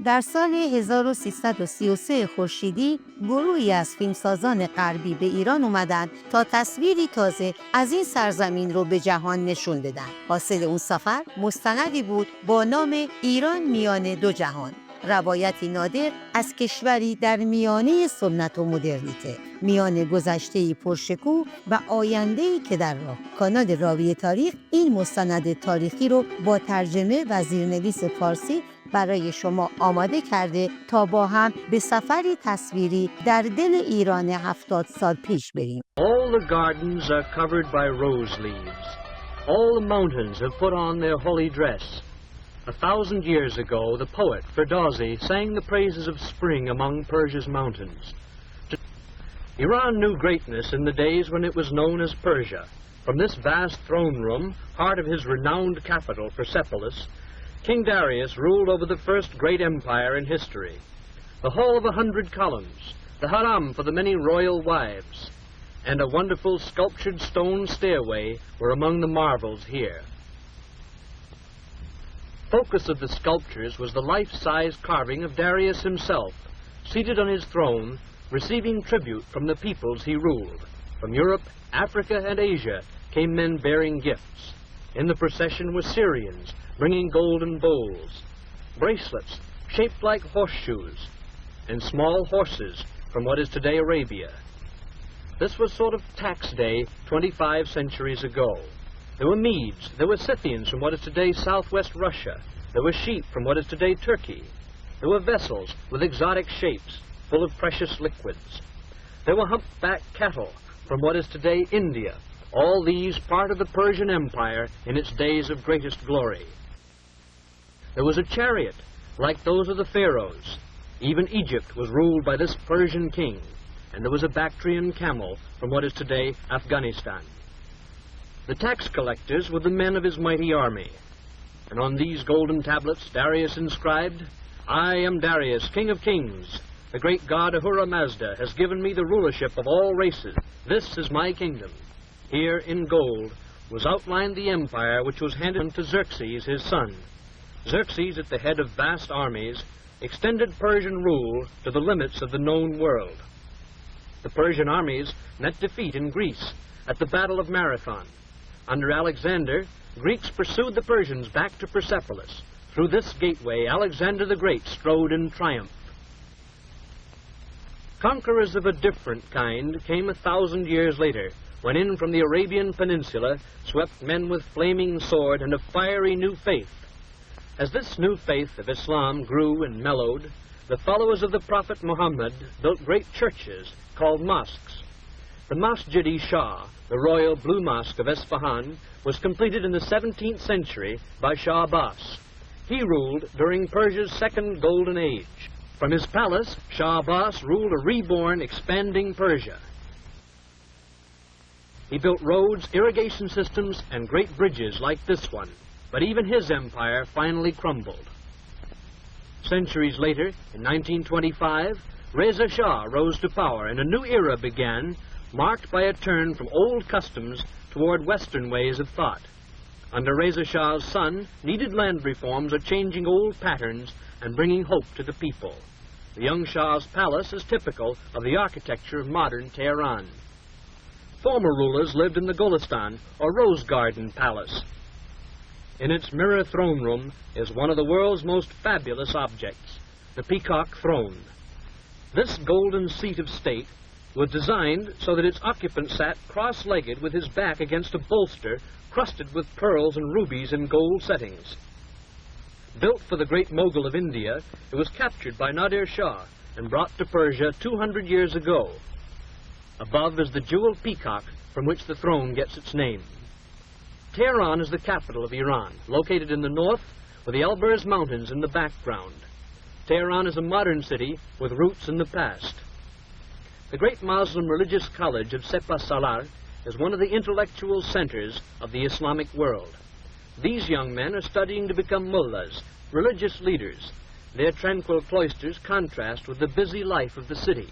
در سال 1333 خورشیدی گروهی از فیلمسازان غربی به ایران اومدن تا تصویری تازه از این سرزمین رو به جهان نشون بدن. حاصل اون سفر مستندی بود با نام ایران میان دو جهان، روایتی نادر از کشوری در میانه سنت و مدرنیته، میان گذشته‌ای پرشکوه و آینده‌ای که در راه. کانال راوی تاریخ این مستند تاریخی رو با ترجمه و زیرنویس فارسی برای شما آماده کرده تا با هم به سفری تصویری در دل ایران 70 سال پیش بریم. All the gardens are covered by rose leaves. All the mountains have put on their holy dress. 1,000 years ago, the poet Ferdowsi sang the praises of spring among Persia's mountains. Iran knew greatness in the days when it was known as Persia. From this vast throne room, heart of his renowned capital, Persepolis, King Darius ruled over the first great empire in history. The hall of 100 columns, the haram for the many royal wives, and a wonderful sculptured stone stairway were among the marvels here. Focus of the sculptures was the life-size carving of Darius himself, seated on his throne, receiving tribute from the peoples he ruled. From Europe, Africa, and Asia came men bearing gifts. In the procession were Syrians, bringing golden bowls, bracelets shaped like horseshoes, and small horses from what is today Arabia. This was sort of tax day 25 centuries ago. There were Medes, there were Scythians from what is today southwest Russia, there were sheep from what is today Turkey, there were vessels with exotic shapes, full of precious liquids. There were humpbacked cattle from what is today India, all these part of the Persian Empire in its days of greatest glory. There was a chariot, like those of the pharaohs. Even Egypt was ruled by this Persian king, and there was a Bactrian camel from what is today Afghanistan. The tax collectors were the men of his mighty army, and on these golden tablets Darius inscribed, "I am Darius, King of Kings. The great god Ahura Mazda has given me the rulership of all races. This is my kingdom." Here in gold was outlined the empire which was handed to Xerxes, his son. Xerxes, at the head of vast armies, extended Persian rule to the limits of the known world. The Persian armies met defeat in Greece at the Battle of Marathon. Under Alexander, Greeks pursued the Persians back to Persepolis. Through this gateway, Alexander the Great strode in triumph. Conquerors of a different kind came 1,000 years later, when in from the Arabian Peninsula swept men with flaming sword and a fiery new faith. As this new faith of Islam grew and mellowed, the followers of the Prophet Muhammad built great churches called mosques. The Masjid-i-Shah, the royal blue mosque of Isfahan, was completed in the 17th century by Shah Abbas. He ruled during Persia's second golden age. From his palace, Shah Abbas ruled a reborn, expanding Persia. He built roads, irrigation systems, and great bridges like this one, but even his empire finally crumbled. Centuries later, in 1925, Reza Shah rose to power and a new era began, marked by a turn from old customs toward Western ways of thought. Under Reza Shah's son, needed land reforms are changing old patterns and bringing hope to the people. The young Shah's palace is typical of the architecture of modern Tehran. Former rulers lived in the Golistan, or Rose Garden Palace. In its mirror throne room is one of the world's most fabulous objects, the Peacock Throne. This golden seat of state was designed so that its occupant sat cross-legged with his back against a bolster crusted with pearls and rubies in gold settings. Built for the great Mughal of India, it was captured by Nadir Shah and brought to Persia 200 years ago. Above is the jeweled peacock from which the throne gets its name. Tehran is the capital of Iran, located in the north with the Elburz Mountains in the background. Tehran is a modern city with roots in the past. The great Muslim religious college of Sepah Salar is one of the intellectual centers of the Islamic world. These young men are studying to become mullahs, religious leaders. Their tranquil cloisters contrast with the busy life of the city.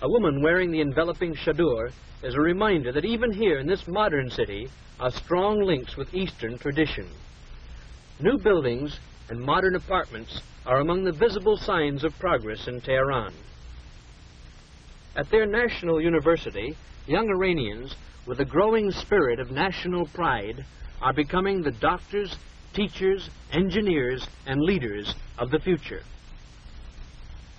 A woman wearing the enveloping chador is a reminder that even here in this modern city are strong links with Eastern tradition. New buildings and modern apartments are among the visible signs of progress in Tehran. At their national university, young Iranians, with a growing spirit of national pride, are becoming the doctors, teachers, engineers, and leaders of the future.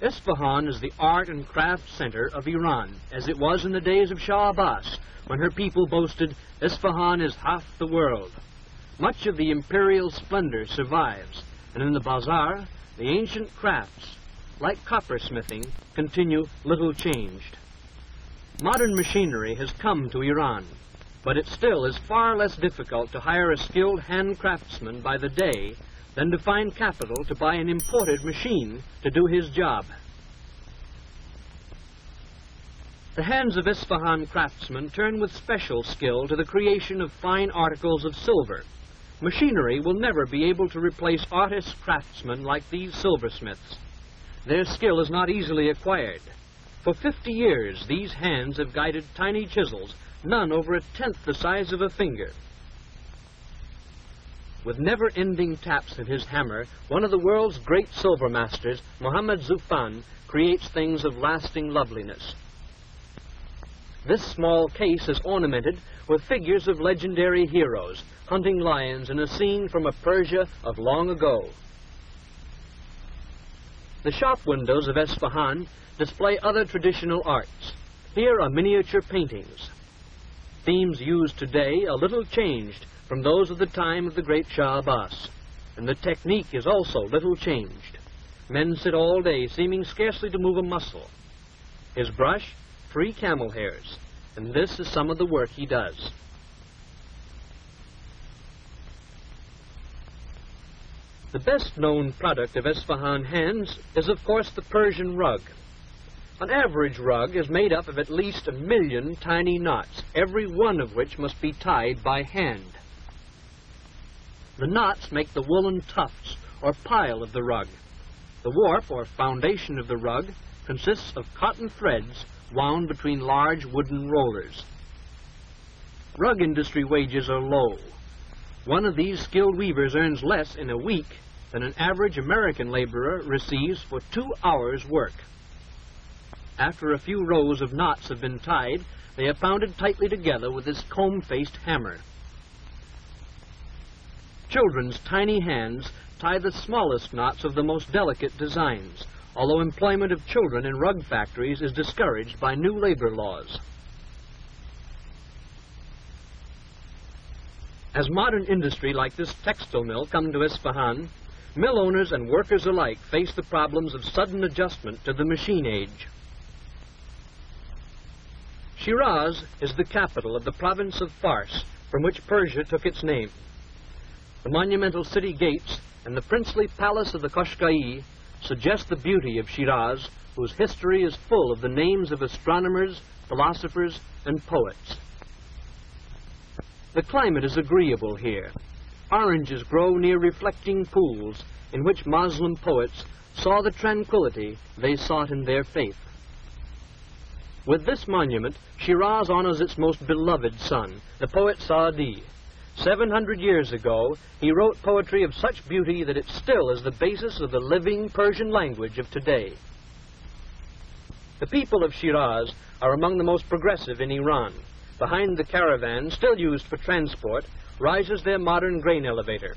Isfahan is the art and craft center of Iran, as it was in the days of Shah Abbas, when her people boasted, "Isfahan is half the world." Much of the imperial splendor survives, and in the bazaar, the ancient crafts, like coppersmithing, continue little changed. Modern machinery has come to Iran, but it still is far less difficult to hire a skilled hand craftsman by the day than to find capital to buy an imported machine to do his job. The hands of Isfahan craftsmen turn with special skill to the creation of fine articles of silver. Machinery will never be able to replace artist craftsmen like these silversmiths. Their skill is not easily acquired. For 50 years, these hands have guided tiny chisels, none over a tenth the size of a finger. With never-ending taps of his hammer, one of the world's great silver masters, Mohammad Zufan, creates things of lasting loveliness. This small case is ornamented with figures of legendary heroes, hunting lions in a scene from a Persia of long ago. The shop windows of Isfahan display other traditional arts. Here are miniature paintings. Themes used today a little changed from those of the time of the great Shah Abbas, and the technique is also little changed. Men sit all day, seeming scarcely to move a muscle. His brush, 3 camel hairs, and this is some of the work he does. The best-known product of Isfahan hands is, of course, the Persian rug. An average rug is made up of at least 1 million tiny knots, every one of which must be tied by hand. The knots make the woolen tufts, or pile, of the rug. The warp, or foundation of the rug, consists of cotton threads wound between large wooden rollers. Rug industry wages are low. One of these skilled weavers earns less in a week than an average American laborer receives for 2 hours' work. After a few rows of knots have been tied, they are pounded tightly together with this comb-faced hammer. Children's tiny hands tie the smallest knots of the most delicate designs, although employment of children in rug factories is discouraged by new labor laws. As modern industry like this textile mill come to Isfahan, mill owners and workers alike face the problems of sudden adjustment to the machine age. Shiraz is the capital of the province of Fars, from which Persia took its name. The monumental city gates and the princely palace of the Koshkai suggest the beauty of Shiraz, whose history is full of the names of astronomers, philosophers, and poets. The climate is agreeable here. Oranges grow near reflecting pools in which Muslim poets saw the tranquility they sought in their faith. With this monument, Shiraz honors its most beloved son, the poet Saadi. 700 years ago, he wrote poetry of such beauty that it still is the basis of the living Persian language of today. The people of Shiraz are among the most progressive in Iran. Behind the caravan, still used for transport, rises their modern grain elevator.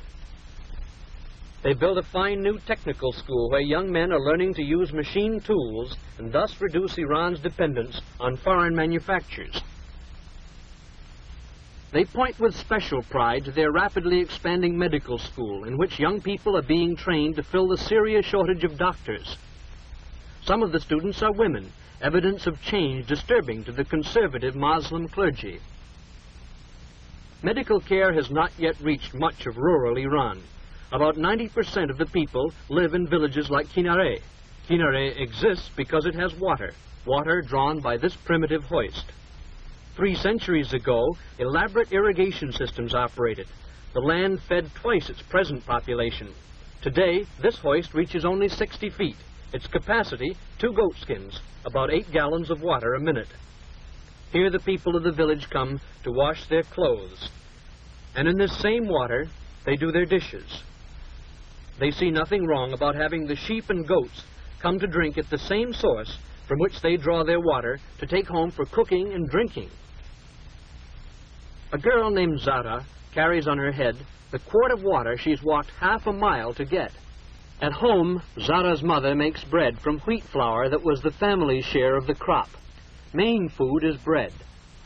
They built a fine new technical school where young men are learning to use machine tools and thus reduce Iran's dependence on foreign manufactures. They point with special pride to their rapidly expanding medical school, in which young people are being trained to fill the serious shortage of doctors. Some of the students are women, evidence of change disturbing to the conservative Muslim clergy. Medical care has not yet reached much of rural Iran. About 90% of the people live in villages like Kinare. Kinare exists because it has water drawn by this primitive hoist. 3 centuries ago, elaborate irrigation systems operated. The land fed twice its present population. Today, this hoist reaches only 60 feet. Its capacity, 2 goatskins, about 8 gallons of water a minute. Here the people of the village come to wash their clothes. And in this same water, they do their dishes. they see nothing wrong about having the sheep and goats come to drink at the same source from which they draw their water to take home for cooking and drinking. A girl named Zahra carries on her head the quart of water she's walked half a mile to get. At home, Zahra's mother makes bread from wheat flour that was the family's share of the crop. Main food is bread.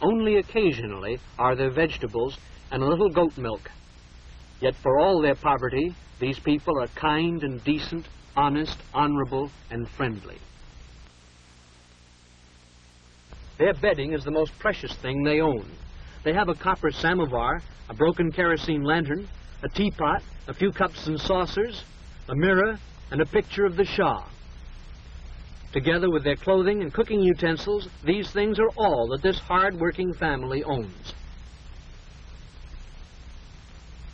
Only occasionally are there vegetables and a little goat milk. Yet for all their poverty, these people are kind and decent, honest, honorable, and friendly. Their bedding is the most precious thing they own. They have a copper samovar, a broken kerosene lantern, a teapot, a few cups and saucers, a mirror, and a picture of the Shah. Together with their clothing and cooking utensils, these things are all that this hard-working family owns.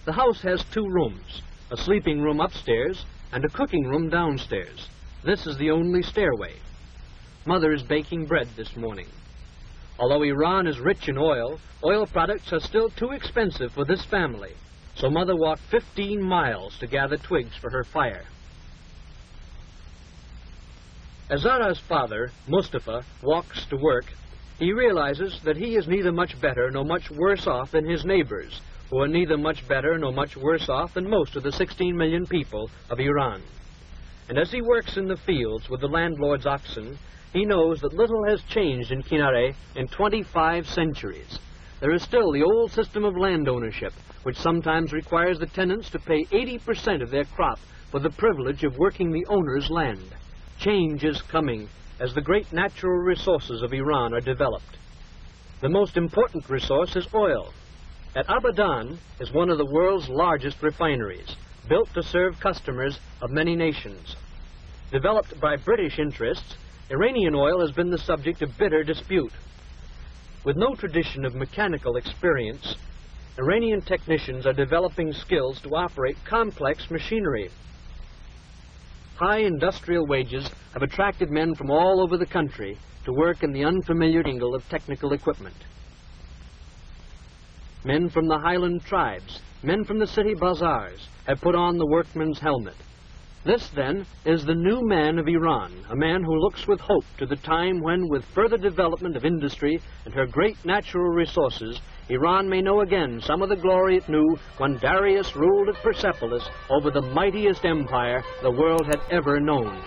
The house has 2 rooms, a sleeping room upstairs and a cooking room downstairs. This is the only stairway. Mother is baking bread this morning. Although Iran is rich in oil, oil products are still too expensive for this family, so Mother walked 15 miles to gather twigs for her fire. As Zahra's father, Mustafa, walks to work, he realizes that he is neither much better nor much worse off than his neighbors, who are neither much better nor much worse off than most of the 16 million people of Iran. And as he works in the fields with the landlord's oxen, he knows that little has changed in Kinare in 25 centuries. There is still the old system of land ownership, which sometimes requires the tenants to pay 80% of their crop for the privilege of working the owner's land. Change is coming as the great natural resources of Iran are developed. The most important resource is oil. At Abadan is one of the world's largest refineries, built to serve customers of many nations. Developed by British interests, Iranian oil has been the subject of bitter dispute. With no tradition of mechanical experience, Iranian technicians are developing skills to operate complex machinery. High industrial wages have attracted men from all over the country to work in the unfamiliar angle of technical equipment. Men from the highland tribes, men from the city bazaars, have put on the workman's helmet. This, then, is the new man of Iran, a man who looks with hope to the time when, with further development of industry and her great natural resources, Iran may know again some of the glory it knew when Darius ruled at Persepolis over the mightiest empire the world had ever known.